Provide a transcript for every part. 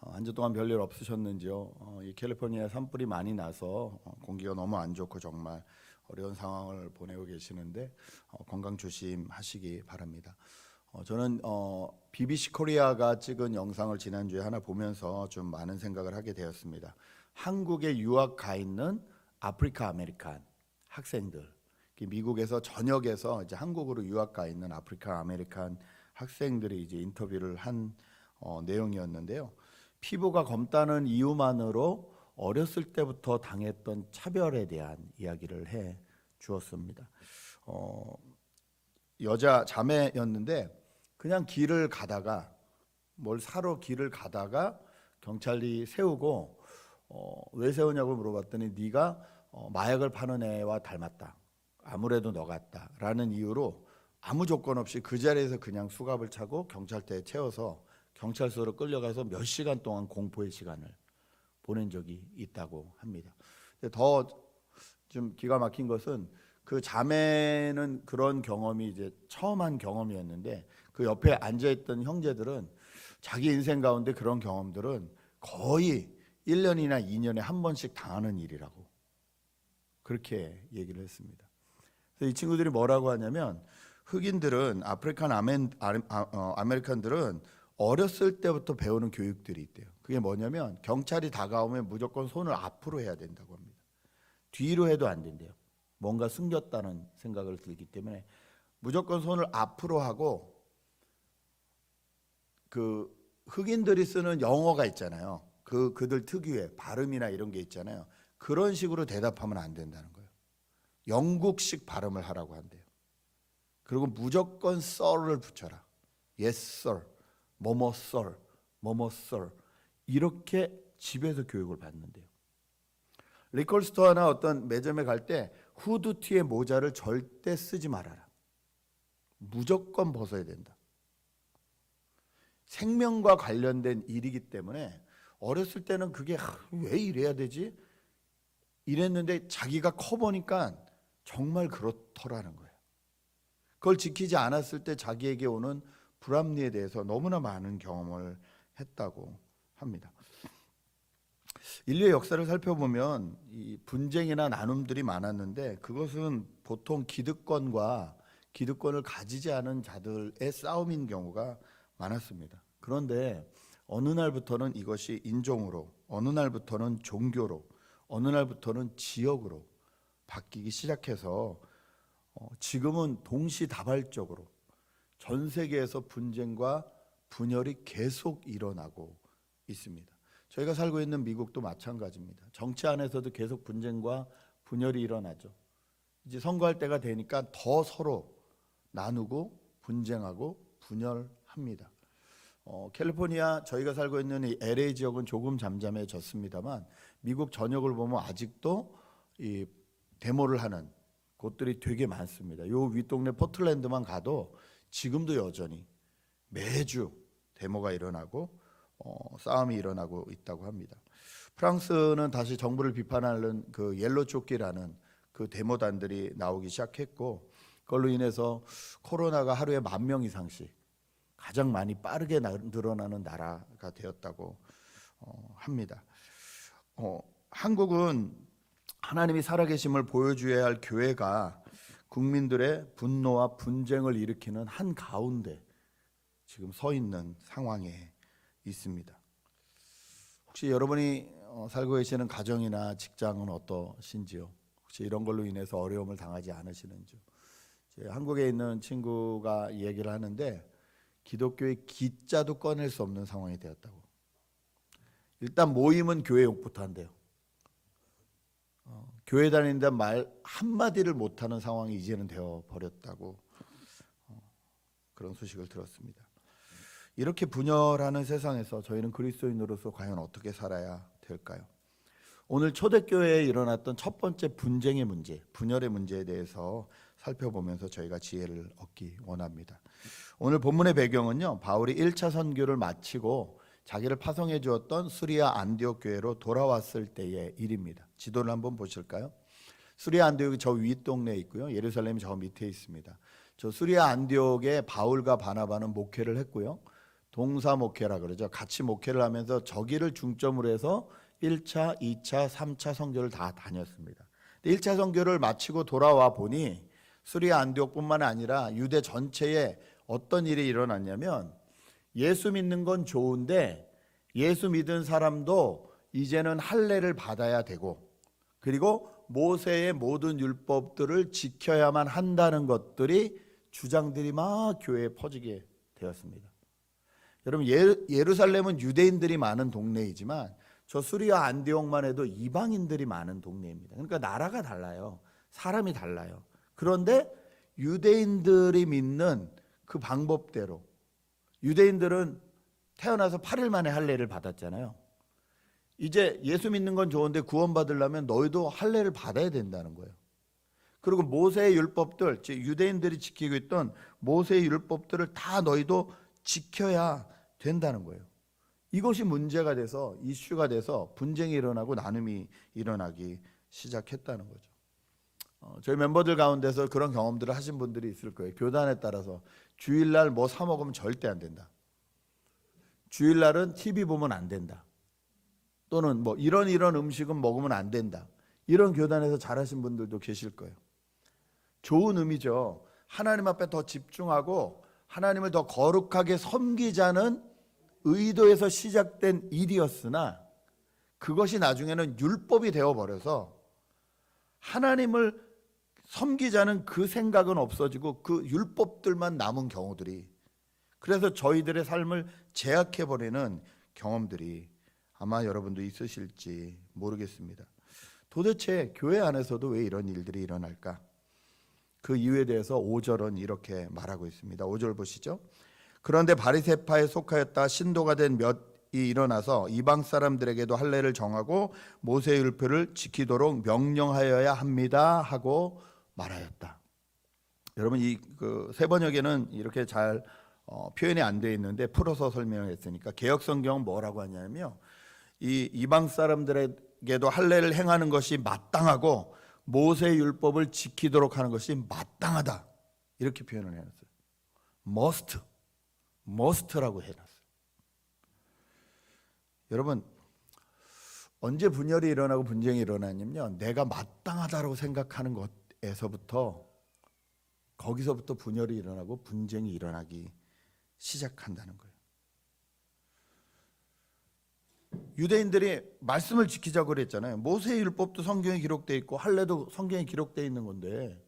한 주 동안 별일 없으셨는지요? 이 캘리포니아에 산불이 많이 나서 공기가 너무 안 좋고 정말 어려운 상황을 보내고 계시는데 건강 조심하시기 바랍니다. 저는 BBC 코리아가 찍은 영상을 지난주에 하나 보면서 좀 많은 생각을 하게 되었습니다. 한국에 유학 가 있는 아프리카 아메리칸 학생들, 미국에서 전역에서 이제 한국으로 유학 가 있는 아프리카 아메리칸 학생들이 이제 인터뷰를 한 내용이었는데요. 피부가 검다는 이유만으로 어렸을 때부터 당했던 차별에 대한 이야기를 해 주었습니다. 여자 자매였는데 그냥 길을 가다가 뭘 사러 길을 가다가 경찰이 세우고 왜 세우냐고 물어봤더니 네가 마약을 파는 애와 닮았다. 아무래도 너 같다라는 이유로 아무 조건 없이 그 자리에서 그냥 수갑을 차고 경찰대에 채워서 경찰서로 끌려가서 몇 시간 동안 공포의 시간을 보낸 적이 있다고 합니다. 더 좀 기가 막힌 것은 그 자매는 그런 경험이 이제 처음 한 경험이었는데 그 옆에 앉아있던 형제들은 자기 인생 가운데 그런 경험들은 거의 1년이나 2년에 한 번씩 당하는 일이라고 그렇게 얘기를 했습니다. 그래서 이 친구들이 뭐라고 하냐면 흑인들은 아프리칸 아메리칸들은 어렸을 때부터 배우는 교육들이 있대요. 그게 뭐냐면 경찰이 다가오면 무조건 손을 앞으로 해야 된다고 합니다. 뒤로 해도 안 된대요. 뭔가 숨겼다는 생각을 들기 때문에 무조건 손을 앞으로 하고 그 흑인들이 쓰는 영어가 있잖아요. 그들 특유의 발음이나 이런 게 있잖아요. 그런 식으로 대답하면 안 된다는 거예요. 영국식 발음을 하라고 한대요. 그리고 무조건 sir를 붙여라. Yes sir, 뭐뭐 sir, 뭐뭐 sir 이렇게 집에서 교육을 받는데요. 리콜스토어나 어떤 매점에 갈 때 후드티의 모자를 절대 쓰지 말아라. 무조건 벗어야 된다. 생명과 관련된 일이기 때문에 어렸을 때는 그게 왜 이래야 되지? 이랬는데 자기가 커보니까 정말 그렇더라는 거예요. 그걸 지키지 않았을 때 자기에게 오는 불합리에 대해서 너무나 많은 경험을 했다고 합니다. 인류의 역사를 살펴보면 이 분쟁이나 나눔들이 많았는데 그것은 보통 기득권과 기득권을 가지지 않은 자들의 싸움인 경우가 많았습니다. 그런데 어느 날부터는 이것이 인종으로, 어느 날부터는 종교로, 어느 날부터는 지역으로 바뀌기 시작해서 지금은 동시다발적으로 전 세계에서 분쟁과 분열이 계속 일어나고 있습니다. 저희가 살고 있는 미국도 마찬가지입니다. 정치 안에서도 계속 분쟁과 분열이 일어나죠. 이제 선거할 때가 되니까 더 서로 나누고 분쟁하고 분열합니다. 캘리포니아 저희가 살고 있는 이 LA 지역은 조금 잠잠해졌습니다만 미국 전역을 보면 아직도 이 데모를 하는 곳들이 되게 많습니다. 요 윗동네 포틀랜드만 가도 지금도 여전히 매주 데모가 일어나고 싸움이 일어나고 있다고 합니다. 프랑스는 다시 정부를 비판하는 그 옐로 조끼라는 그 데모단들이 나오기 시작했고 그걸로 인해서 코로나가 하루에 10,000명 이상씩 가장 많이 빠르게 늘어나는 나라가 되었다고 합니다. 한국은 하나님이 살아계심을 보여줘야 할 교회가 국민들의 분노와 분쟁을 일으키는 한 가운데 지금 서 있는 상황에 있습니다. 혹시 여러분이 살고 계시는 가정이나 직장은 어떠신지요? 혹시 이런 걸로 인해서 어려움을 당하지 않으시는지요? 한국에 있는 친구가 얘기를 하는데 기독교의 기자도 꺼낼 수 없는 상황이 되었다고. 일단 모임은 교회 욕부터 한대요. 교회 다니는데 말 한마디를 못하는 상황이 이제는 되어버렸다고 그런 소식을 들었습니다. 이렇게 분열하는 세상에서 저희는 그리스도인으로서 과연 어떻게 살아야 될까요? 오늘 초대교회에 일어났던 첫 번째 분쟁의 문제, 분열의 문제에 대해서 살펴보면서 저희가 지혜를 얻기 원합니다. 오늘 본문의 배경은요, 바울이 1차 선교를 마치고 자기를 파송해 주었던 수리아 안디옥 교회로 돌아왔을 때의 일입니다. 지도를 한번 보실까요? 수리아 안디옥이 저 윗동네에 있고요, 예루살렘이 저 밑에 있습니다. 저 수리아 안디옥에 바울과 바나바는 목회를 했고요, 동사 목회라 그러죠. 같이 목회를 하면서 저기를 중점으로 해서 1차, 2차, 3차 선교를 다 다녔습니다. 1차 선교를 마치고 돌아와 보니 수리아 안디옥뿐만 아니라 유대 전체에 어떤 일이 일어났냐면, 예수 믿는 건 좋은데 예수 믿은 사람도 이제는 할례를 받아야 되고, 그리고 모세의 모든 율법들을 지켜야만 한다는 것들이 주장들이 막 교회에 퍼지게 되었습니다. 여러분, 예루살렘은 유대인들이 많은 동네이지만 저 수리아 안디옥만 해도 이방인들이 많은 동네입니다. 그러니까 나라가 달라요. 사람이 달라요. 그런데 유대인들이 믿는 그 방법대로, 유대인들은 태어나서 8일 만에 할례를 받았잖아요. 이제 예수 믿는 건 좋은데 구원받으려면 너희도 할례를 받아야 된다는 거예요. 그리고 모세의 율법들, 즉 유대인들이 지키고 있던 모세의 율법들을 다 너희도 지켜야 된다는 거예요. 이것이 문제가 돼서, 이슈가 돼서 분쟁이 일어나고 나눔이 일어나기 시작했다는 거죠. 저희 멤버들 가운데서 그런 경험들을 하신 분들이 있을 거예요. 교단에 따라서 주일날 뭐 사 먹으면 절대 안 된다, 주일날은 TV 보면 안 된다, 또는 뭐 이런 음식은 먹으면 안 된다, 이런 교단에서 자라신 분들도 계실 거예요. 좋은 의미죠. 하나님 앞에 더 집중하고 하나님을 더 거룩하게 섬기자는 의도에서 시작된 일이었으나, 그것이 나중에는 율법이 되어버려서 하나님을 섬기자는 그 생각은 없어지고 그 율법들만 남은 경우들이, 그래서 저희들의 삶을 제약해버리는 경험들이 아마 여러분도 있으실지 모르겠습니다. 도대체 교회 안에서도 왜 이런 일들이 일어날까? 그 이유에 대해서 5절은 이렇게 말하고 있습니다. 5절 보시죠. 그런데 바리새파에 속하였다 신도가 된 몇이 일어나서 이방 사람들에게도 할례를 정하고 모세의 율법을 지키도록 명령하여야 합니다 하고 말하였다. 여러분, 이 세 번역에는 이렇게 잘 표현이 안 되어 있는데 풀어서 설명했으니까, 개역 성경은 뭐라고 하냐면요, 이 이방 사람들에게도 할례를 행하는 것이 마땅하고 모세의 율법을 지키도록 하는 것이 마땅하다, 이렇게 표현을 해놨어요. must라고 해놨어요. 여러분, 언제 분열이 일어나고 분쟁이 일어나냐면요, 내가 마땅하다고 생각하는 것에서부터, 거기서부터 분열이 일어나고 분쟁이 일어나기 시작한다는 거예요. 유대인들이 말씀을 지키자고 그랬잖아요. 모세의 율법도 성경에 기록되어 있고 할례도 성경에 기록되어 있는 건데,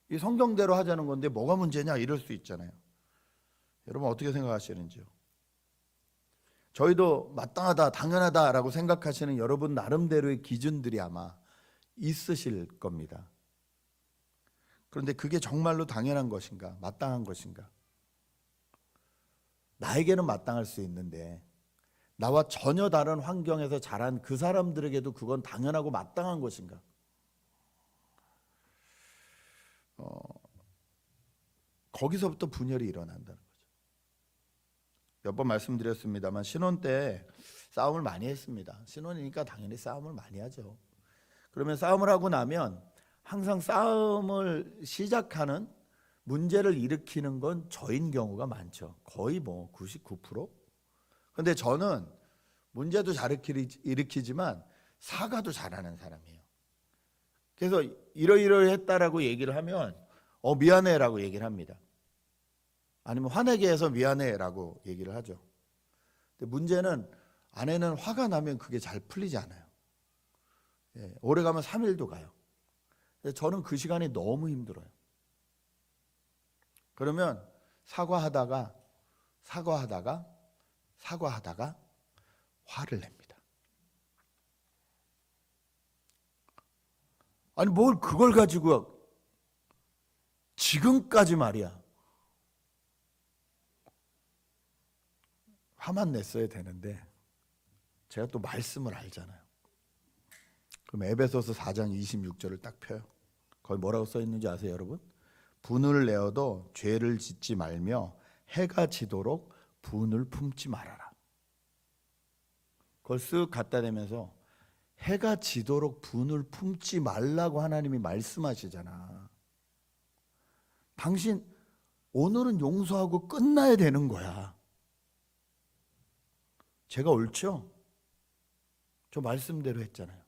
이 성경대로 하자는 건데 뭐가 문제냐, 이럴 수 있잖아요. 여러분 어떻게 생각하시는지요? 저희도 마땅하다, 당연하다라고 생각하시는 여러분 나름대로의 기준들이 아마 있으실 겁니다. 그런데 그게 정말로 당연한 것인가, 마땅한 것인가? 나에게는 마땅할 수 있는데 나와 전혀 다른 환경에서 자란 그 사람들에게도 그건 당연하고 마땅한 것인가? 거기서부터 분열이 일어난다는 거죠. 몇 번 말씀드렸습니다만 신혼 때 싸움을 많이 했습니다. 신혼이니까 당연히 싸움을 많이 하죠. 그러면 싸움을 하고 나면 항상 싸움을 시작하는, 문제를 일으키는 건 저인 경우가 많죠. 거의 뭐 99%. 근데 저는 문제도 잘 일으키지만 사과도 잘하는 사람이에요. 그래서 이러이러했다라고 얘기를 하면 미안해라고 얘기를 합니다. 아니면 화내게 해서 미안해라고 얘기를 하죠. 근데 문제는 아내는 화가 나면 그게 잘 풀리지 않아요. 오래 가면 3일도 가요. 근데 저는 그 시간이 너무 힘들어요. 그러면 사과하다가 화를 냅니다. 아니 뭘 그걸 가지고 지금까지 말이야. 화만 냈어야 되는데 제가 또 말씀을 알잖아요. 그럼 에베소서 4장 26절을 딱 펴요. 거기 뭐라고 써 있는지 아세요, 여러분? 분을 내어도 죄를 짓지 말며 해가 지도록 분을 품지 말아라. 그걸 쓱 갖다 대면서 해가 지도록 분을 품지 말라고 하나님이 말씀하시잖아. 당신 오늘은 용서하고 끝나야 되는 거야. 제가 옳죠? 저 말씀대로 했잖아요.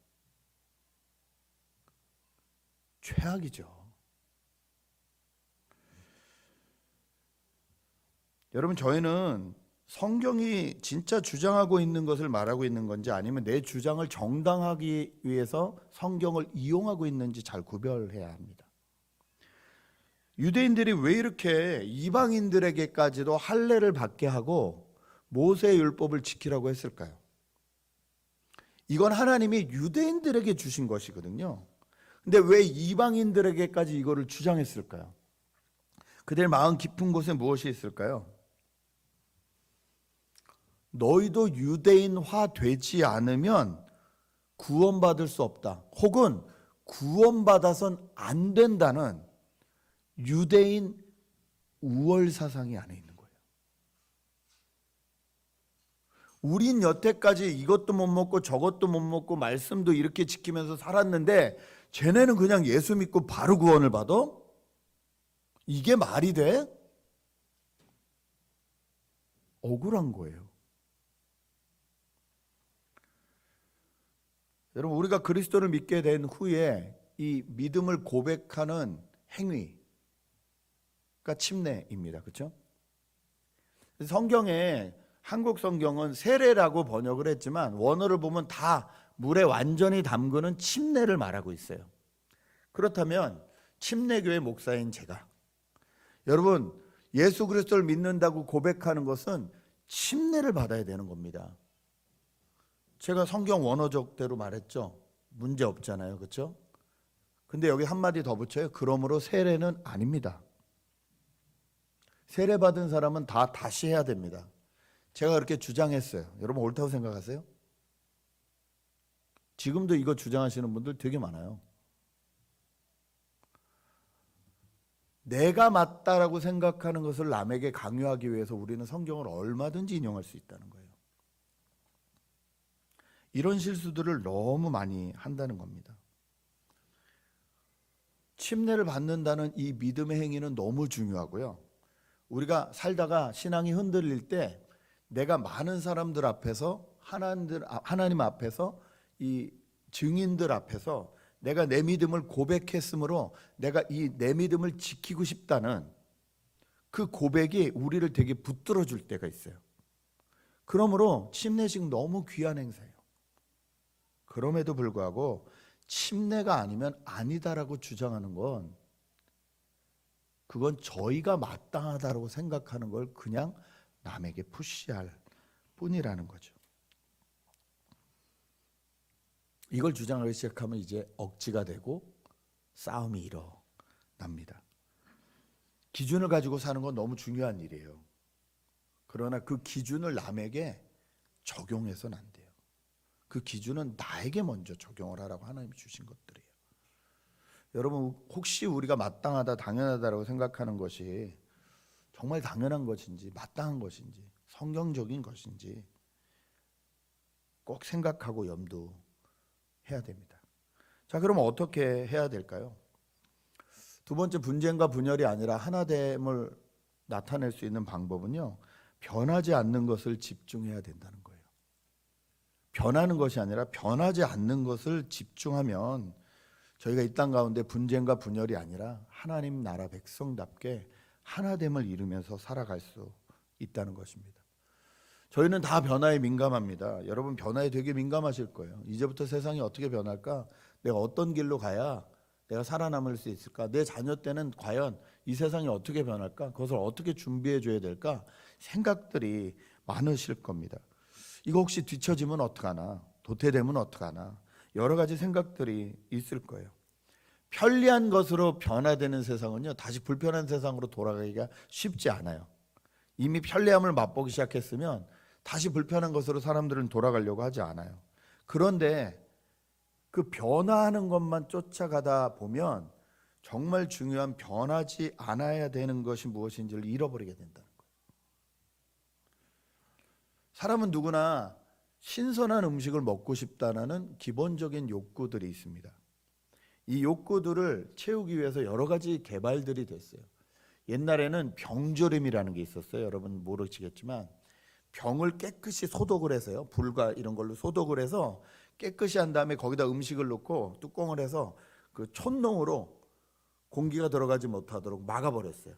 최악이죠. 여러분, 저희는 성경이 진짜 주장하고 있는 것을 말하고 있는 건지 아니면 내 주장을 정당하기 위해서 성경을 이용하고 있는지 잘 구별해야 합니다. 유대인들이 왜 이렇게 이방인들에게까지도 할례를 받게 하고 모세의 율법을 지키라고 했을까요? 이건 하나님이 유대인들에게 주신 것이거든요. 근데 왜 이방인들에게까지 이거를 주장했을까요? 그들 마음 깊은 곳에 무엇이 있을까요? 너희도 유대인화 되지 않으면 구원받을 수 없다. 혹은 구원받아선 안 된다는 유대인 우월 사상이 안에 있는 거예요. 우린 여태까지 이것도 못 먹고 저것도 못 먹고 말씀도 이렇게 지키면서 살았는데 쟤네는 그냥 예수 믿고 바로 구원을 받아? 이게 말이 돼? 억울한 거예요. 여러분, 우리가 그리스도를 믿게 된 후에 이 믿음을 고백하는 행위가 침례입니다. 그렇죠? 성경에 한국 성경은 세례라고 번역을 했지만 원어를 보면 다 물에 완전히 담그는 침례를 말하고 있어요. 그렇다면 침례교회 목사인 제가, 여러분, 예수 그리스도를 믿는다고 고백하는 것은 침례를 받아야 되는 겁니다. 제가 성경 원어적대로 말했죠. 문제 없잖아요. 그렇죠? 근데 여기 한마디 더 붙여요. 그러므로 세례는 아닙니다. 세례 받은 사람은 다 다시 해야 됩니다. 제가 그렇게 주장했어요. 여러분, 옳다고 생각하세요? 지금도 이거 주장하시는 분들 되게 많아요. 내가 맞다라고 생각하는 것을 남에게 강요하기 위해서 우리는 성경을 얼마든지 인용할 수 있다는 거예요. 이런 실수들을 너무 많이 한다는 겁니다. 침례를 받는다는 이 믿음의 행위는 너무 중요하고요. 우리가 살다가 신앙이 흔들릴 때 내가 많은 사람들 앞에서 하나님 앞에서 이 증인들 앞에서 내가 내 믿음을 고백했으므로 내가 이 내 믿음을 지키고 싶다는 그 고백이 우리를 되게 붙들어 줄 때가 있어요. 그러므로 침례식 너무 귀한 행사예요. 그럼에도 불구하고 침례가 아니면 아니다라고 주장하는 건 그건 저희가 마땅하다고 생각하는 걸 그냥 남에게 푸시할 뿐이라는 거죠. 이걸 주장하기 시작하면 이제 억지가 되고 싸움이 일어납니다. 기준을 가지고 사는 건 너무 중요한 일이에요. 그러나 그 기준을 남에게 적용해서는 안 돼요. 그 기준은 나에게 먼저 적용을 하라고 하나님이 주신 것들이에요. 여러분, 혹시 우리가 마땅하다, 당연하다라고 생각하는 것이 정말 당연한 것인지 마땅한 것인지 성경적인 것인지 꼭 생각하고 염두해야 됩니다. 자, 그럼 어떻게 해야 될까요? 두 번째, 분쟁과 분열이 아니라 하나됨을 나타낼 수 있는 방법은요, 변하지 않는 것을 집중해야 된다는 거예요. 변하는 것이 아니라 변하지 않는 것을 집중하면 저희가 이 땅 가운데 분쟁과 분열이 아니라 하나님 나라 백성답게 하나됨을 이루면서 살아갈 수 있다는 것입니다. 저희는 다 변화에 민감합니다. 여러분, 변화에 되게 민감하실 거예요. 이제부터 세상이 어떻게 변할까? 내가 어떤 길로 가야 내가 살아남을 수 있을까? 내 자녀 때는 과연 이 세상이 어떻게 변할까? 그것을 어떻게 준비해 줘야 될까? 생각들이 많으실 겁니다. 이거 혹시 뒤처지면 어떡하나? 도태되면 어떡하나? 여러 가지 생각들이 있을 거예요. 편리한 것으로 변화되는 세상은요, 다시 불편한 세상으로 돌아가기가 쉽지 않아요. 이미 편리함을 맛보기 시작했으면 다시 불편한 것으로 사람들은 돌아가려고 하지 않아요. 그런데 그 변화하는 것만 쫓아가다 보면 정말 중요한 변하지 않아야 되는 것이 무엇인지를 잃어버리게 된다는 거예요. 사람은 누구나 신선한 음식을 먹고 싶다는 기본적인 욕구들이 있습니다. 이 욕구들을 채우기 위해서 여러 가지 개발들이 됐어요. 옛날에는 병조림이라는 게 있었어요. 여러분 모르시겠지만 병을 깨끗이 소독을 해서요. 불과 이런 걸로 소독을 해서 깨끗이 한 다음에 거기다 음식을 넣고 뚜껑을 해서 그 촛농으로 공기가 들어가지 못하도록 막아버렸어요.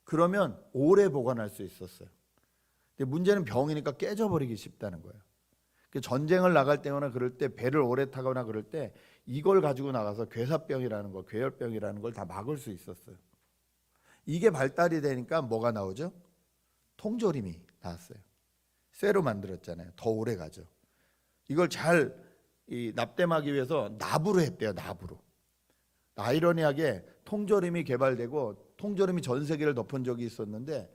그러면 오래 보관할 수 있었어요. 근데 문제는 병이니까 깨져버리기 쉽다는 거예요. 전쟁을 나갈 때거나 그럴 때, 배를 오래 타거나 그럴 때 이걸 가지고 나가서 괴사병이라는 거, 괴열병이라는 걸 다 막을 수 있었어요. 이게 발달이 되니까 뭐가 나오죠? 통조림이 나왔어요. 쇠로 만들었잖아요. 더 오래 가죠. 이걸 잘 납땜하기 위해서 납으로 했대요. 납으로. 아이러니하게 통조림이 개발되고 통조림이 전 세계를 덮은 적이 있었는데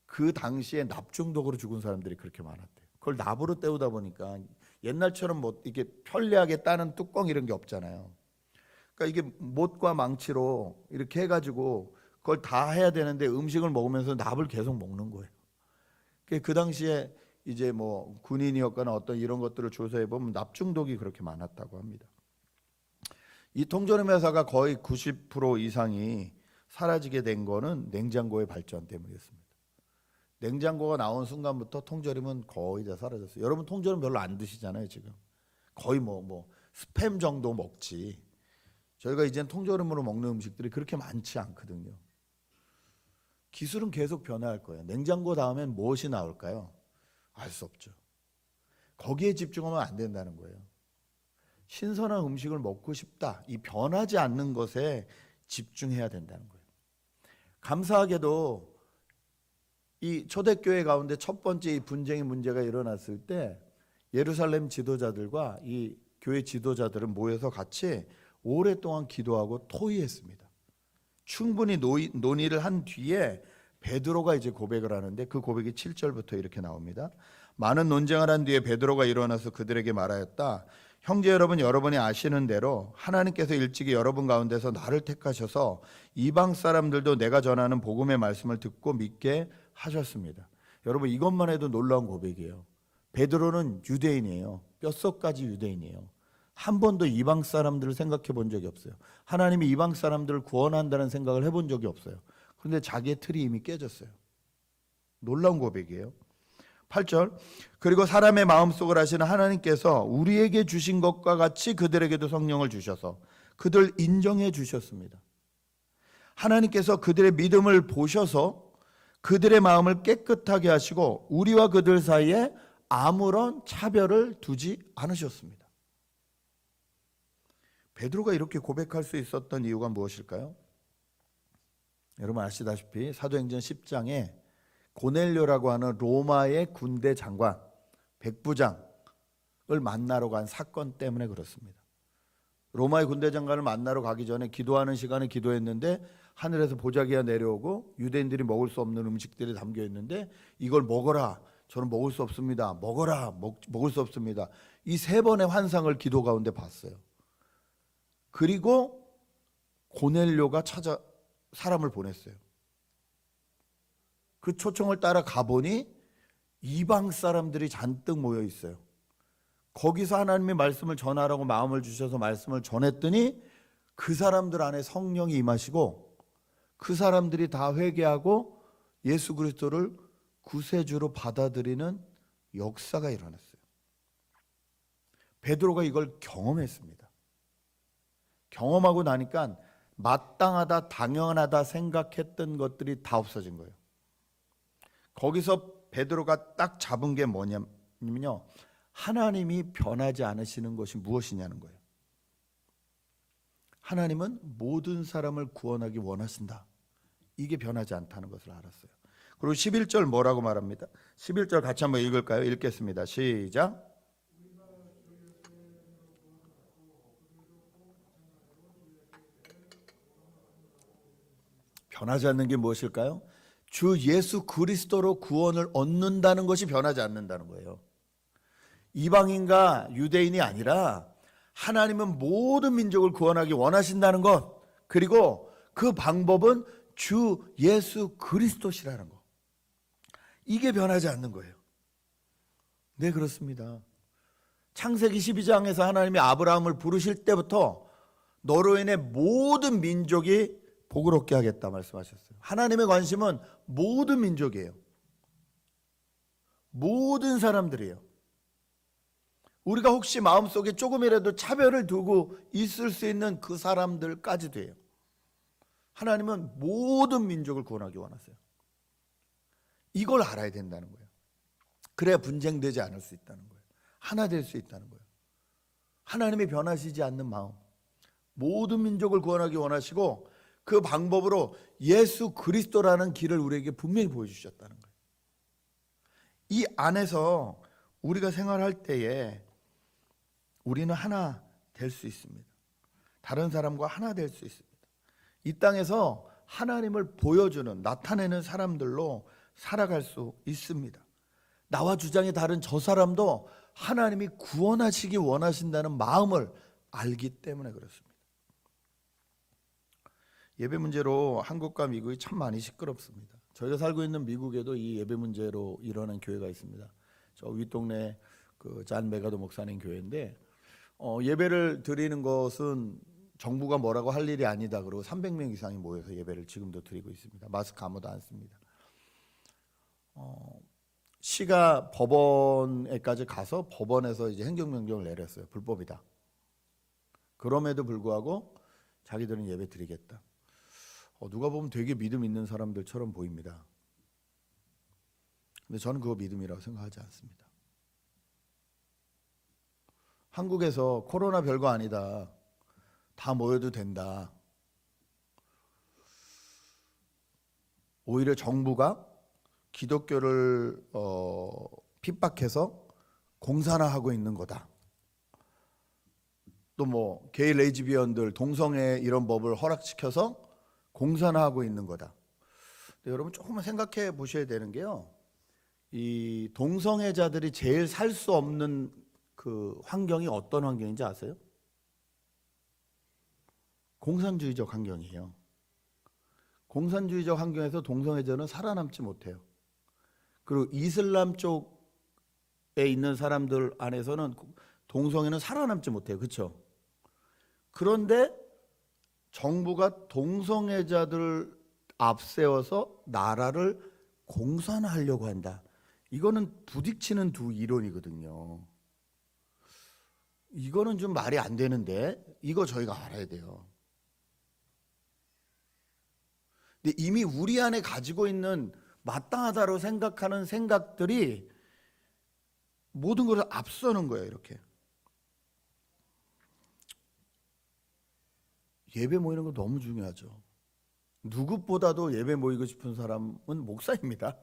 그 당시에 납 중독으로 죽은 사람들이 그렇게 많았대요. 그걸 납으로 때우다 보니까 옛날처럼 뭐 이게 편리하게 따는 뚜껑 이런 게 없잖아요. 그러니까 이게 못과 망치로 이렇게 해가지고 그걸 다 해야 되는데 음식을 먹으면서 납을 계속 먹는 거예요. 그 당시에 이제 뭐 군인이었거나 어떤 이런 것들을 조사해 보면 납 중독이 그렇게 많았다고 합니다. 이 통조림 회사가 거의 90% 이상이 사라지게 된 거는 냉장고의 발전 때문이었습니다. 냉장고가 나온 순간부터 통조림은 거의 다 사라졌어요. 여러분 통조림 별로 안 드시잖아요, 지금. 거의 뭐 스팸 정도 먹지. 저희가 이젠 통조림으로 먹는 음식들이 그렇게 많지 않거든요. 기술은 계속 변화할 거예요. 냉장고 다음엔 무엇이 나올까요? 알 수 없죠. 거기에 집중하면 안 된다는 거예요. 신선한 음식을 먹고 싶다. 이 변하지 않는 것에 집중해야 된다는 거예요. 감사하게도 이 초대교회 가운데 첫 번째 이 분쟁의 문제가 일어났을 때 예루살렘 지도자들과 이 교회 지도자들은 모여서 같이 오랫동안 기도하고 토의했습니다. 충분히 논의를 한 뒤에 베드로가 이제 고백을 하는데 그 고백이 7절부터 이렇게 나옵니다. 많은 논쟁을 한 뒤에 베드로가 일어나서 그들에게 말하였다. 형제 여러분, 여러분이 아시는 대로 하나님께서 일찍이 여러분 가운데서 나를 택하셔서 이방 사람들도 내가 전하는 복음의 말씀을 듣고 믿게 하셨습니다. 여러분 이것만 해도 놀라운 고백이에요. 베드로는 유대인이에요. 뼛속까지 유대인이에요. 한 번도 이방 사람들을 생각해 본 적이 없어요. 하나님이 이방 사람들을 구원한다는 생각을 해본 적이 없어요. 그런데 자기의 틀이 이미 깨졌어요. 놀라운 고백이에요. 8절, 그리고 사람의 마음속을 아시는 하나님께서 우리에게 주신 것과 같이 그들에게도 성령을 주셔서 그들 인정해 주셨습니다. 하나님께서 그들의 믿음을 보셔서 그들의 마음을 깨끗하게 하시고 우리와 그들 사이에 아무런 차별을 두지 않으셨습니다. 베드로가 이렇게 고백할 수 있었던 이유가 무엇일까요? 여러분 아시다시피 사도행전 10장에 고넬료라고 하는 로마의 군대 장관, 백부장을 만나러 간 사건 때문에 그렇습니다. 로마의 군대 장관을 만나러 가기 전에 기도하는 시간에 기도했는데 하늘에서 보자기가 내려오고 유대인들이 먹을 수 없는 음식들이 담겨 있는데 이걸 먹어라. 저는 먹을 수 없습니다. 먹어라. 먹을 수 없습니다. 이 세 번의 환상을 기도 가운데 봤어요. 그리고 고넬료가 사람을 보냈어요. 그 초청을 따라 가보니 이방 사람들이 잔뜩 모여 있어요. 거기서 하나님의 말씀을 전하라고 마음을 주셔서 말씀을 전했더니 그 사람들 안에 성령이 임하시고 그 사람들이 다 회개하고 예수 그리스도를 구세주로 받아들이는 역사가 일어났어요. 베드로가 이걸 경험했습니다. 경험하고 나니까 마땅하다, 당연하다 생각했던 것들이 다 없어진 거예요. 거기서 베드로가 딱 잡은 게 뭐냐면요, 하나님이 변하지 않으시는 것이 무엇이냐는 거예요. 하나님은 모든 사람을 구원하기 원하신다. 이게 변하지 않다는 것을 알았어요. 그리고 11절 뭐라고 말합니다. 11절 같이 한번 읽을까요? 읽겠습니다. 시작. 변하지 않는 게 무엇일까요? 주 예수 그리스도로 구원을 얻는다는 것이 변하지 않는다는 거예요. 이방인과 유대인이 아니라 하나님은 모든 민족을 구원하기 원하신다는 것, 그리고 그 방법은 주 예수 그리스도시라는 것. 이게 변하지 않는 거예요. 네, 그렇습니다. 창세기 12장에서 하나님이 아브라함을 부르실 때부터 너로 인해 모든 민족이 복을 얻게 하겠다 말씀하셨어요. 하나님의 관심은 모든 민족이에요. 모든 사람들이에요. 우리가 혹시 마음속에 조금이라도 차별을 두고 있을 수 있는 그 사람들까지도 해요. 하나님은 모든 민족을 구원하기 원하세요. 이걸 알아야 된다는 거예요. 그래야 분쟁되지 않을 수 있다는 거예요. 하나 될 수 있다는 거예요. 하나님이 변하시지 않는 마음, 모든 민족을 구원하기 원하시고 그 방법으로 예수 그리스도라는 길을 우리에게 분명히 보여주셨다는 거예요. 이 안에서 우리가 생활할 때에 우리는 하나 될 수 있습니다. 다른 사람과 하나 될 수 있습니다. 이 땅에서 하나님을 보여주는, 나타내는 사람들로 살아갈 수 있습니다. 나와 주장이 다른 저 사람도 하나님이 구원하시기 원하신다는 마음을 알기 때문에 그렇습니다. 예배 문제로 한국과 미국이 참 많이 시끄럽습니다. 저희가 살고 있는 미국에도 이 예배 문제로 일어난 교회가 있습니다. 저 윗동네 그 잔 메가도 목사님 교회인데 예배를 드리는 것은 정부가 뭐라고 할 일이 아니다 그러고 300명 이상이 모여서 예배를 지금도 드리고 있습니다. 마스크 아무도 안 씁니다. 시가 법원에까지 가서 법원에서 이제 행정명령을 내렸어요. 불법이다. 그럼에도 불구하고 자기들은 예배 드리겠다. 누가 보면 되게 믿음 있는 사람들처럼 보입니다. 근데 저는 그거 믿음이라고 생각하지 않습니다. 한국에서 코로나 별거 아니다. 다 모여도 된다. 오히려 정부가 기독교를 핍박해서 공산화하고 있는 거다. 또 뭐 게이 레즈비언들 동성애 이런 법을 허락시켜서 공산화하고 있는 거다. 근데 여러분 조금만 생각해 보셔야 되는 게요. 이 동성애자들이 제일 살 수 없는 그 환경이 어떤 환경인지 아세요? 공산주의적 환경이에요. 공산주의적 환경에서 동성애자는 살아남지 못해요. 그리고 이슬람 쪽에 있는 사람들 안에서는 동성애는 살아남지 못해요. 그렇죠? 그런데 정부가 동성애자들 앞세워서 나라를 공산화하려고 한다. 이거는 부딪히는 두 이론이거든요. 이거는 좀 말이 안 되는데 이거 저희가 알아야 돼요. 근데 이미 우리 안에 가지고 있는 마땅하다고 생각하는 생각들이 모든 것을 앞서는 거예요. 이렇게 예배 모이는 거 너무 중요하죠. 누구보다도 예배 모이고 싶은 사람은 목사입니다.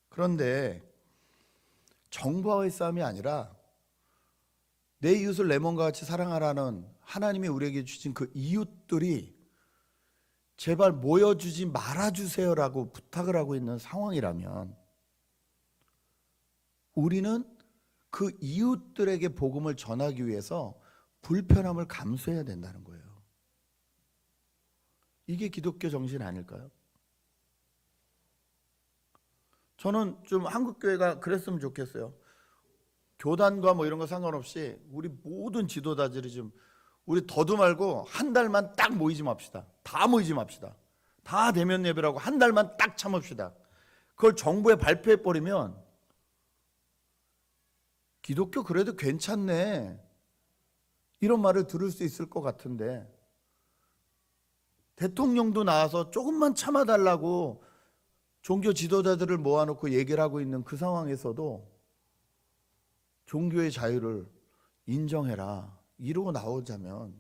그런데 정부와의 싸움이 아니라 내 이웃을 내 몸과 같이 사랑하라는 하나님이 우리에게 주신 그 이웃들이 제발 모여주지 말아주세요라고 부탁을 하고 있는 상황이라면 우리는 그 이웃들에게 복음을 전하기 위해서 불편함을 감수해야 된다는 거예요. 이게 기독교 정신 아닐까요? 저는 좀 한국교회가 그랬으면 좋겠어요. 교단과 뭐 이런 거 상관없이 우리 모든 지도자들이 좀 우리 더도 말고 한 달만 딱 모이지 맙시다. 다 모이지 맙시다. 다 대면 예배라고 한 달만 딱 참읍시다. 그걸 정부에 발표해 버리면 기독교 그래도 괜찮네 이런 말을 들을 수 있을 것 같은데 대통령도 나와서 조금만 참아달라고 종교 지도자들을 모아놓고 얘기를 하고 있는 그 상황에서도 종교의 자유를 인정해라 이러고 나오자면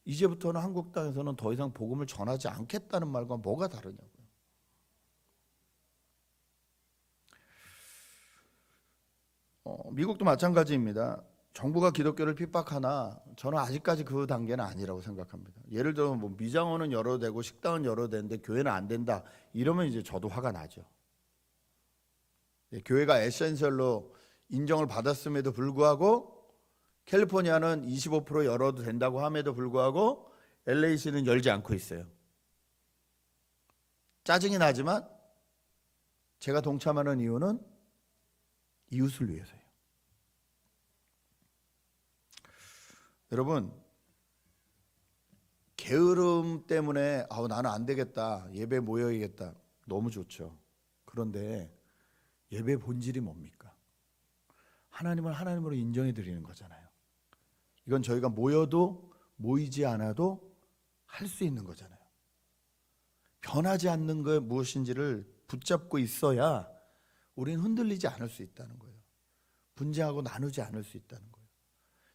이제부터는 한국 땅에서는 더 이상 복음을 전하지 않겠다는 말과 뭐가 다르냐고요. 미국도 마찬가지입니다. 정부가 기독교를 핍박하나 저는 아직까지 그 단계는 아니라고 생각합니다. 예를 들어 뭐 미장원은 열어도 되고 식당은 열어도 되는데 교회는 안 된다 이러면 이제 저도 화가 나죠. 교회가 에센셜로 인정을 받았음에도 불구하고 캘리포니아는 25% 열어도 된다고 함에도 불구하고 LA시는 열지 않고 있어요. 짜증이 나지만 제가 동참하는 이유는 이웃을 위해서예요. 여러분 게으름 때문에 나는 안 되겠다 예배 모여야겠다 너무 좋죠. 그런데 예배 본질이 뭡니까? 하나님을 하나님으로 인정해 드리는 거잖아요. 이건 저희가 모여도 모이지 않아도 할 수 있는 거잖아요. 변하지 않는 것 무엇인지를 붙잡고 있어야 우리는 흔들리지 않을 수 있다는 거예요. 분쟁하고 나누지 않을 수 있다는 거예요.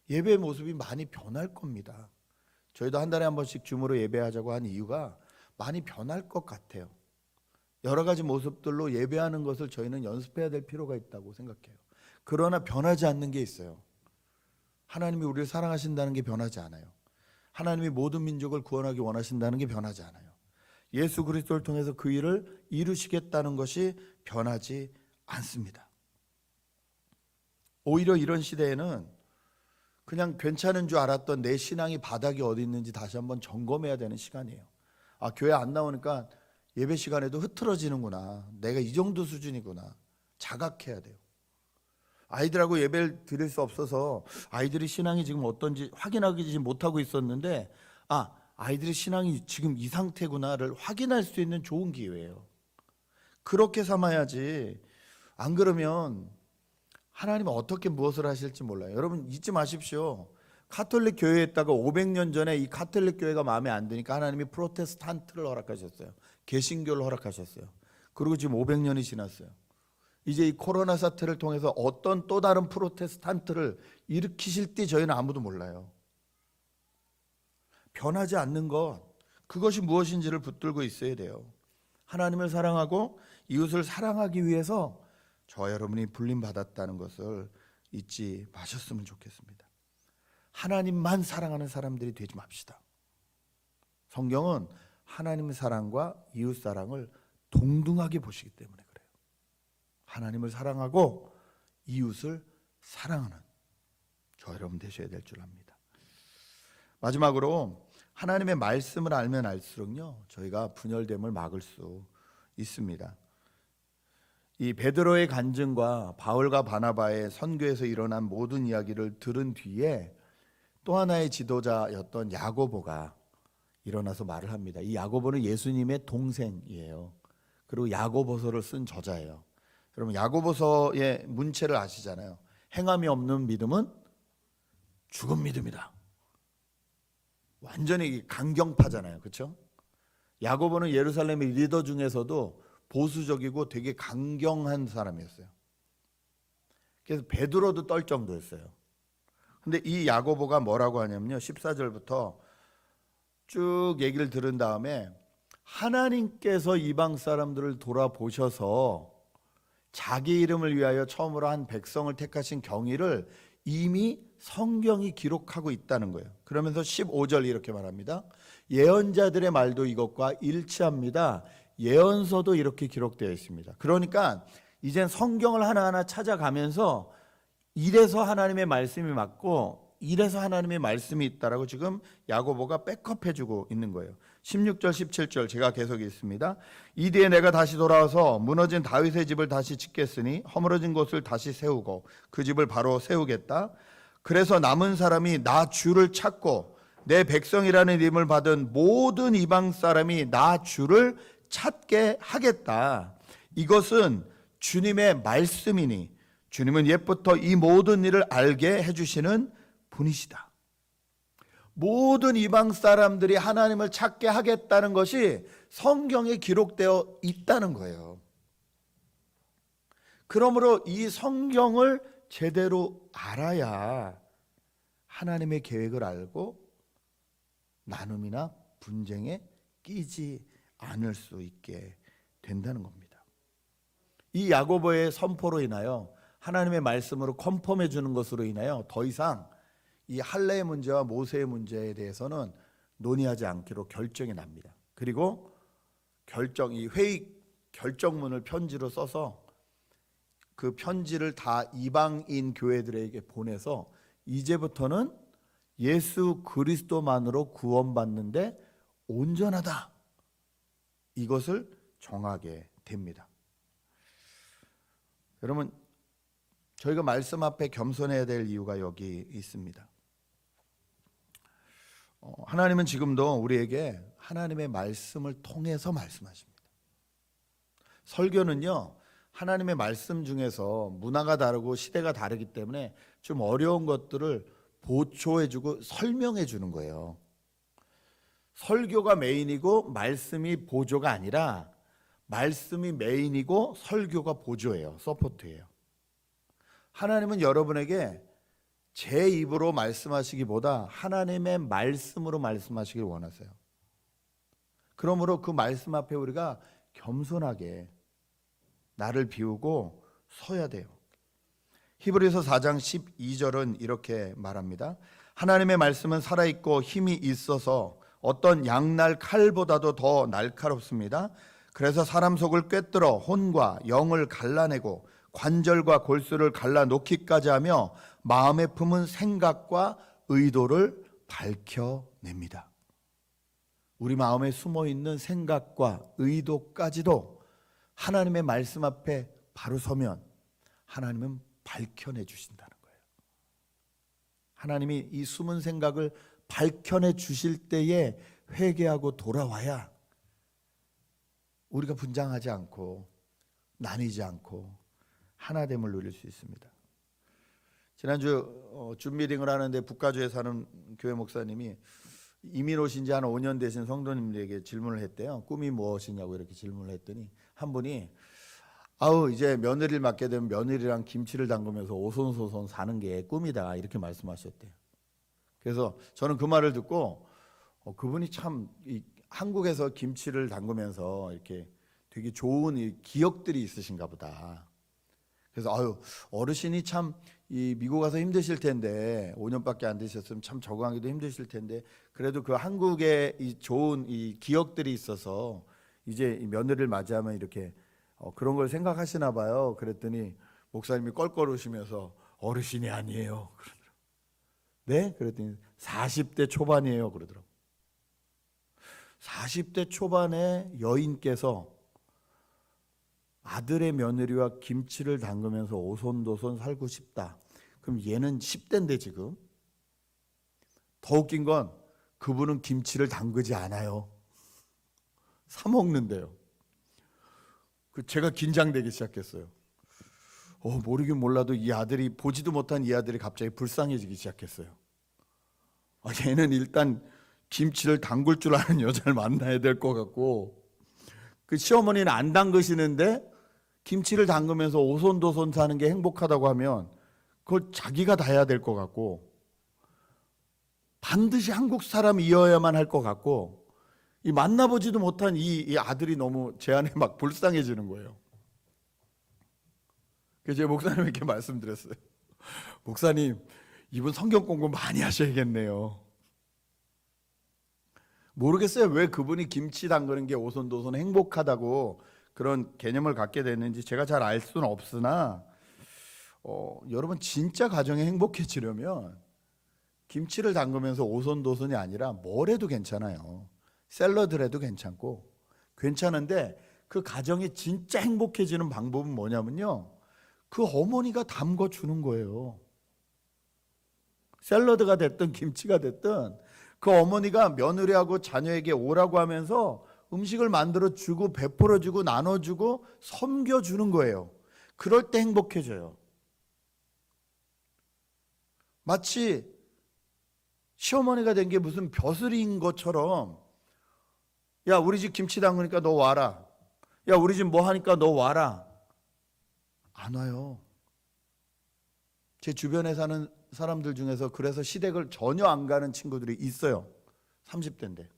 예배의 모습이 많이 변할 겁니다. 저희도 한 달에 한 번씩 줌으로 예배하자고 한 이유가 많이 변할 것 같아요. 여러 가지 모습들로 예배하는 것을 저희는 연습해야 될 필요가 있다고 생각해요. 그러나 변하지 않는 게 있어요. 하나님이 우리를 사랑하신다는 게 변하지 않아요. 하나님이 모든 민족을 구원하기 원하신다는 게 변하지 않아요. 예수 그리스도를 통해서 그 일을 이루시겠다는 것이 변하지 않습니다. 오히려 이런 시대에는 그냥 괜찮은 줄 알았던 내 신앙이 바닥이 어디 있는지 다시 한번 점검해야 되는 시간이에요. 아, 교회 안 나오니까 예배 시간에도 흐트러지는구나. 내가 이 정도 수준이구나. 자각해야 돼요. 아이들하고 예배를 드릴 수 없어서 아이들이 신앙이 지금 어떤지 확인하지 못하고 있었는데, 아이들의 신앙이 지금 이 상태구나를 확인할 수 있는 좋은 기회예요. 그렇게 삼아야지. 안 그러면 하나님은 어떻게 무엇을 하실지 몰라요. 여러분 잊지 마십시오. 카톨릭 교회에 있다가 500년 전에 이 카톨릭 교회가 마음에 안 드니까 하나님이 프로테스탄트를 허락하셨어요. 개신교를 허락하셨어요. 그리고 지금 500년이 지났어요. 이제 이 코로나 사태를 통해서 어떤 또 다른 프로테스탄트를 일으키실지 저희는 아무도 몰라요. 변하지 않는 것, 그것이 무엇인지를 붙들고 있어야 돼요. 하나님을 사랑하고 이웃을 사랑하기 위해서 저와 여러분이 불림받았다는 것을 잊지 마셨으면 좋겠습니다. 하나님만 사랑하는 사람들이 되지 맙시다. 성경은 하나님의 사랑과 이웃 사랑을 동등하게 보시기 때문에 그래요. 하나님을 사랑하고 이웃을 사랑하는 저 여러분 되셔야 될 줄 압니다. 마지막으로 하나님의 말씀을 알면 알수록요, 저희가 분열됨을 막을 수 있습니다. 이 베드로의 간증과 바울과 바나바의 선교에서 일어난 모든 이야기를 들은 뒤에 또 하나의 지도자였던 야고보가 일어나서 말을 합니다. 이 야고보는 예수님의 동생이에요. 그리고 야고보서를 쓴 저자예요. 여러분 야고보서의 문체를 아시잖아요. 행함이 없는 믿음은 죽은 믿음이다. 완전히 강경파잖아요. 그렇죠? 야고보는 예루살렘의 리더 중에서도 보수적이고 되게 강경한 사람이었어요. 그래서 베드로도 떨 정도였어요. 근데 이 야고보가 뭐라고 하냐면요, 14절부터 쭉 얘기를 들은 다음에 하나님께서 이방 사람들을 돌아보셔서 자기 이름을 위하여 처음으로 한 백성을 택하신 경위를 이미 성경이 기록하고 있다는 거예요. 그러면서 15절 이렇게 말합니다. 예언자들의 말도 이것과 일치합니다. 예언서도 이렇게 기록되어 있습니다. 그러니까 이젠 성경을 하나하나 찾아가면서 이래서 하나님의 말씀이 맞고 이래서 하나님의 말씀이 있다라고 지금 야고보가 백업해주고 있는 거예요. 16절 17절 제가 계속 읽습니다. 이 뒤에 내가 다시 돌아와서 무너진 다윗의 집을 다시 짓겠으니 허물어진 곳을 다시 세우고 그 집을 바로 세우겠다. 그래서 남은 사람이 나 주를 찾고 내 백성이라는 이름을 받은 모든 이방 사람이 나 주를 찾게 하겠다. 이것은 주님의 말씀이니 주님은 옛부터 이 모든 일을 알게 해주시는 분이시다. 모든 이방 사람들이 하나님을 찾게 하겠다는 것이 성경에 기록되어 있다는 거예요. 그러므로 이 성경을 제대로 알아야 하나님의 계획을 알고 나눔이나 분쟁에 끼지 않을 수 있게 된다는 겁니다. 이 야고보의 선포로 인하여 하나님의 말씀으로 컨펌해 주는 것으로 인하여 더 이상 이 할례의 문제와 모세의 문제에 대해서는 논의하지 않기로 결정이 납니다. 그리고 이 회의 결정문을 편지로 써서 그 편지를 다 이방인 교회들에게 보내서 이제부터는 예수 그리스도만으로 구원받는데 온전하다, 이것을 정하게 됩니다. 여러분, 저희가 말씀 앞에 겸손해야 될 이유가 여기 있습니다. 하나님은 지금도 우리에게 하나님의 말씀을 통해서 말씀하십니다. 설교는요, 하나님의 말씀 중에서 문화가 다르고 시대가 다르기 때문에 좀 어려운 것들을 보초해주고 설명해주는 거예요. 설교가 메인이고 말씀이 보조가 아니라 말씀이 메인이고 설교가 보조예요. 서포트예요. 하나님은 여러분에게 제 입으로 말씀하시기보다 하나님의 말씀으로 말씀하시길 원하세요. 그러므로 그 말씀 앞에 우리가 겸손하게 나를 비우고 서야 돼요. 히브리서 4장 12절은 이렇게 말합니다. 하나님의 말씀은 살아있고 힘이 있어서 어떤 양날 칼보다도 더 날카롭습니다. 그래서 사람 속을 꿰뚫어 혼과 영을 갈라내고 관절과 골수를 갈라놓기까지 하며 마음에 품은 생각과 의도를 밝혀냅니다. 우리 마음에 숨어있는 생각과 의도까지도 하나님의 말씀 앞에 바로 서면 하나님은 밝혀내 주신다는 거예요. 하나님이 이 숨은 생각을 밝혀내 주실 때에 회개하고 돌아와야 우리가 분장하지 않고 나뉘지 않고 하나됨을 누릴 수 있습니다. 지난주 줌미팅을 하는데 북가주에 사는 교회 목사님이 이민 오신 지 한 5년 되신 성도님들에게 질문을 했대요. 꿈이 무엇이냐고 이렇게 질문을 했더니 한 분이 이제 며느리를 맡게 되면 며느리랑 김치를 담그면서 오손소손 사는 게 꿈이다 이렇게 말씀하셨대요. 그래서 저는 그 말을 듣고 그분이 참 한국에서 김치를 담그면서 이렇게 되게 좋은 기억들이 있으신가 보다. 그래서 어르신이 참 이 미국 가서 힘드실 텐데 5년밖에 안 되셨으면 참 적응하기도 힘드실 텐데 그래도 그 한국의 이 좋은 이 기억들이 있어서 이제 이 며느리를 맞이하면 이렇게 그런 걸 생각하시나 봐요. 그랬더니 목사님이 껄껄 웃으면서 어르신이 아니에요 그러더라고요. 네? 그랬더니 40대 초반이에요 그러더라고요. 40대 초반의 여인께서 아들의 며느리와 김치를 담그면서 오손도손 살고 싶다. 그럼 얘는 10대인데 지금. 더 웃긴 건 그분은 김치를 담그지 않아요. 사 먹는데요. 제가 긴장되기 시작했어요. 모르긴 몰라도 이 아들이 보지도 못한 이 아들이 갑자기 불쌍해지기 시작했어요. 얘는 일단 김치를 담글 줄 아는 여자를 만나야 될 것 같고 그 시어머니는 안 담그시는데 김치를 담그면서 오손도손 사는 게 행복하다고 하면 그걸 자기가 다 해야 될 것 같고 반드시 한국 사람이어야만 할 것 같고 이 만나보지도 못한 이 아들이 너무 제 안에 막 불쌍해지는 거예요. 그래서 제가 목사님에게 말씀드렸어요. 목사님, 이분 성경 공부 많이 하셔야겠네요. 모르겠어요. 왜 그분이 김치 담그는 게 오손도손 행복하다고 그런 개념을 갖게 됐는지 제가 잘 알 수는 없으나 여러분 진짜 가정이 행복해지려면 김치를 담그면서 오손도손이 아니라 뭘 해도 괜찮아요. 샐러드를 해도 괜찮고 괜찮은데 그 가정이 진짜 행복해지는 방법은 뭐냐면요. 그 어머니가 담궈 주는 거예요. 샐러드가 됐든 김치가 됐든 그 어머니가 며느리하고 자녀에게 오라고 하면서 음식을 만들어주고 베풀어주고 나눠주고 섬겨주는 거예요. 그럴 때 행복해져요. 마치 시어머니가 된 게 무슨 벼슬인 것처럼 야 우리 집 김치 담그니까 너 와라. 야 우리 집 뭐 하니까 너 와라. 안 와요. 제 주변에 사는 사람들 중에서 그래서 시댁을 전혀 안 가는 친구들이 있어요. 30대인데.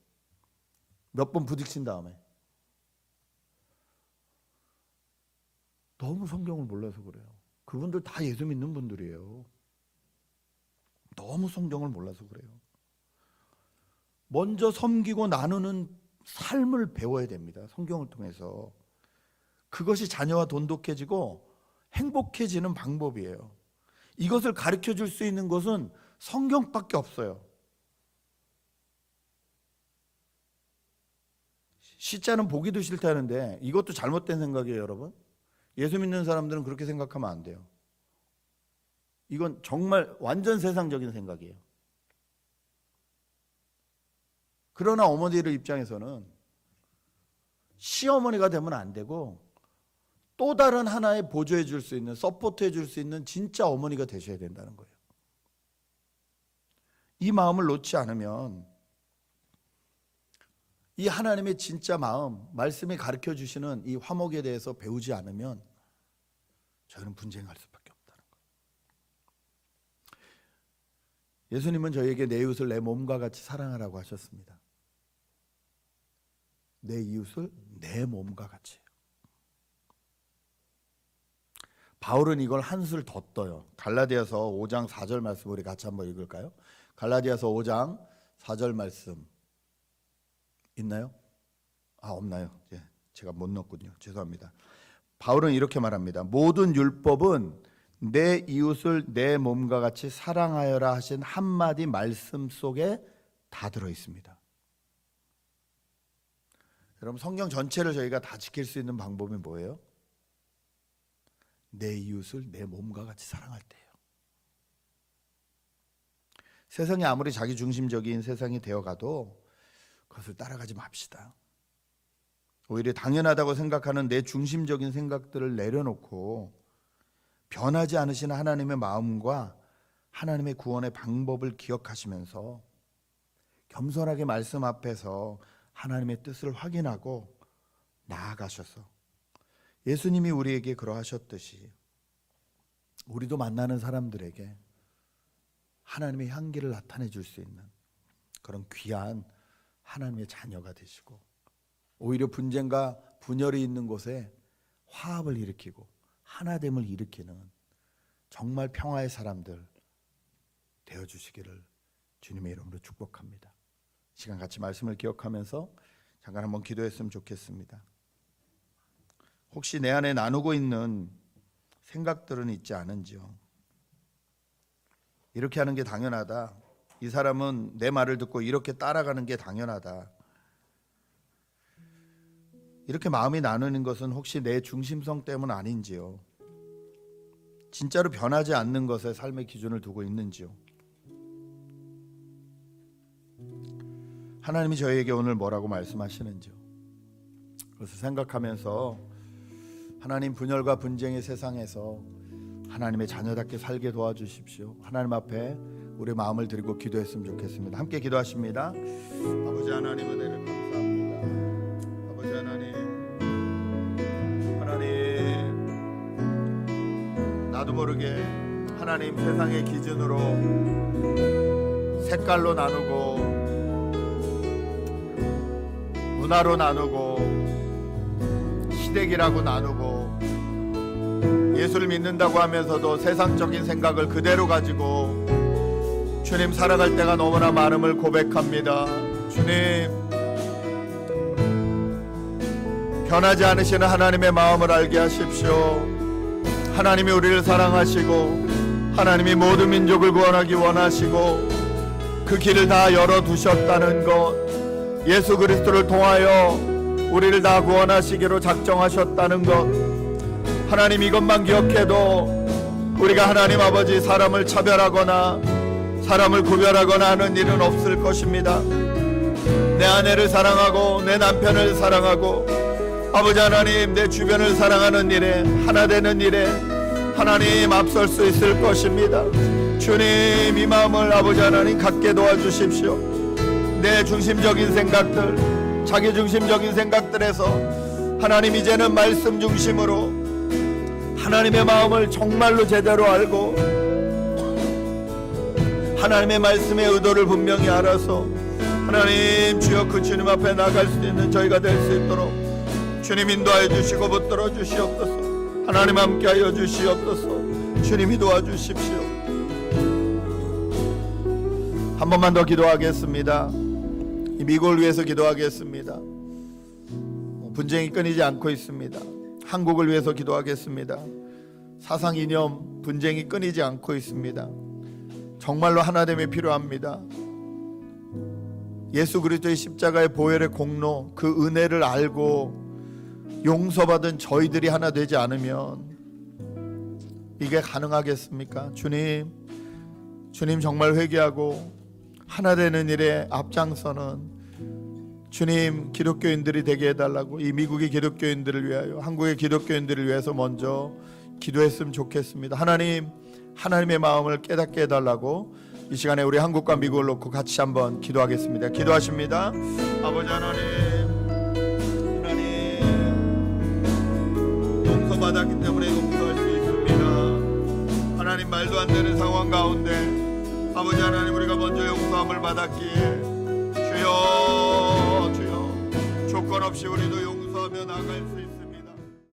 몇 번 부딪힌 다음에. 너무 성경을 몰라서 그래요. 그분들 다 예수 믿는 분들이에요. 너무 성경을 몰라서 그래요. 먼저 섬기고 나누는 삶을 배워야 됩니다. 성경을 통해서. 그것이 자녀와 돈독해지고 행복해지는 방법이에요. 이것을 가르쳐 줄 수 있는 것은 성경밖에 없어요. 시자는 보기도 싫다는데 이것도 잘못된 생각이에요, 여러분. 예수 믿는 사람들은 그렇게 생각하면 안 돼요. 이건 정말 완전 세상적인 생각이에요. 그러나 어머니들 입장에서는 시어머니가 되면 안 되고 또 다른 하나의 보조해 줄 수 있는, 서포트해 줄 수 있는 진짜 어머니가 되셔야 된다는 거예요. 이 마음을 놓지 않으면, 이 하나님의 진짜 마음, 말씀이 가르쳐 주시는 이 화목에 대해서 배우지 않으면 저희는 분쟁할 수밖에 없다는 거예요. 예수님은 저희에게 내 이웃을 내 몸과 같이 사랑하라고 하셨습니다. 내 이웃을 내 몸과 같이. 바울은 이걸 한술 더 떠요. 갈라디아서 5장 4절 말씀 우리 같이 한번 읽을까요? 갈라디아서 5장 4절 말씀 있나요? 없나요? 예, 제가 못 넣었군요. 죄송합니다. 바울은 이렇게 말합니다. 모든 율법은 내 이웃을 내 몸과 같이 사랑하여라 하신 한마디 말씀 속에 다 들어 있습니다. 여러분, 성경 전체를 저희가 다 지킬 수 있는 방법이 뭐예요? 내 이웃을 내 몸과 같이 사랑할 때예요. 세상이 아무리 자기중심적인 세상이 되어가도 그것을 따라가지 맙시다. 오히려 당연하다고 생각하는 내 중심적인 생각들을 내려놓고 변하지 않으시는 하나님의 마음과 하나님의 구원의 방법을 기억하시면서 겸손하게 말씀 앞에서 하나님의 뜻을 확인하고 나아가셔서 예수님이 우리에게 그러하셨듯이 우리도 만나는 사람들에게 하나님의 향기를 나타내 줄 수 있는 그런 귀한 하나님의 자녀가 되시고, 오히려 분쟁과 분열이 있는 곳에 화합을 일으키고 하나됨을 일으키는 정말 평화의 사람들 되어주시기를 주님의 이름으로 축복합니다. 시간 같이 말씀을 기억하면서 잠깐 한번 기도했으면 좋겠습니다. 혹시 내 안에 나누고 있는 생각들은 있지 않은지요? 이렇게 하는 게 당연하다. 이 사람은 내 말을 듣고 이렇게 따라가는 게 당연하다. 이렇게 마음이 나누는 것은 혹시 내 중심성 때문 아닌지요? 진짜로 변하지 않는 것에 삶의 기준을 두고 있는지요? 하나님이 저희에게 오늘 뭐라고 말씀하시는지요? 그것을 생각하면서 하나님, 분열과 분쟁의 세상에서 하나님의 자녀답게 살게 도와주십시오. 하나님 앞에 우리 마음을 드리고 기도했으면 좋겠습니다. 함께 기도하십니다. 아버지 하나님, 은혜를 감사합니다. 아버지 하나님, 나도 모르게 하나님 세상의 기준으로 색깔로 나누고 문화로 나누고 시댁이라고 나누고 예수를 믿는다고 하면서도 세상적인 생각을 그대로 가지고 주님 살아갈 때가 너무나 많음을 고백합니다. 주님, 변하지 않으시는 하나님의 마음을 알게 하십시오. 하나님이 우리를 사랑하시고 하나님이 모든 민족을 구원하기 원하시고 그 길을 다 열어두셨다는 것, 예수 그리스도를 통하여 우리를 다 구원하시기로 작정하셨다는 것, 하나님 이것만 기억해도 우리가 하나님 아버지 사람을 차별하거나 사람을 구별하거나 하는 일은 없을 것입니다. 내 아내를 사랑하고 내 남편을 사랑하고 아버지 하나님 내 주변을 사랑하는 일에, 하나 되는 일에 하나님 앞설 수 있을 것입니다. 주님, 이 마음을 아버지 하나님 갖게 도와주십시오. 내 중심적인 생각들, 자기 중심적인 생각들에서 하나님 이제는 말씀 중심으로 하나님의 마음을 정말로 제대로 알고 하나님의 말씀의 의도를 분명히 알아서 하나님 주여 그 주님 앞에 나갈 수 있는 저희가 될 수 있도록 주님 인도하여 주시고 붙들어 주시옵소서. 하나님 함께하여 주시옵소서. 주님이 도와주십시오. 한 번만 더 기도하겠습니다. 이 미국을 위해서 기도하겠습니다. 분쟁이 끊이지 않고 있습니다. 한국을 위해서 기도하겠습니다. 사상 이념 분쟁이 끊이지 않고 있습니다. 정말로 하나됨이 필요합니다. 예수 그리스도의 십자가의 보혈의 공로, 그 은혜를 알고 용서받은 저희들이 하나 되지 않으면 이게 가능하겠습니까? 주님 정말 회개하고 하나 되는 일에 앞장서는 주님, 기독교인들이 되게 해달라고, 이 미국의 기독교인들을 위하여, 한국의 기독교인들을 위해서 먼저 기도했으면 좋겠습니다. 하나님, 하나님의 마음을 깨닫게 해달라고 이 시간에 우리 한국과 미국을 놓고 같이 한번 기도하겠습니다. 기도하십니다. 아버지 하나님, 용서받았기 때문에 용서할 수 있습니다. 하나님, 말도 안 되는 상황 가운데 아버지 하나님, 우리가 먼저 용서함을 받았기에 주여, 주여, 조건 없이 우리도 용서하며 나아갈 수 있습니다.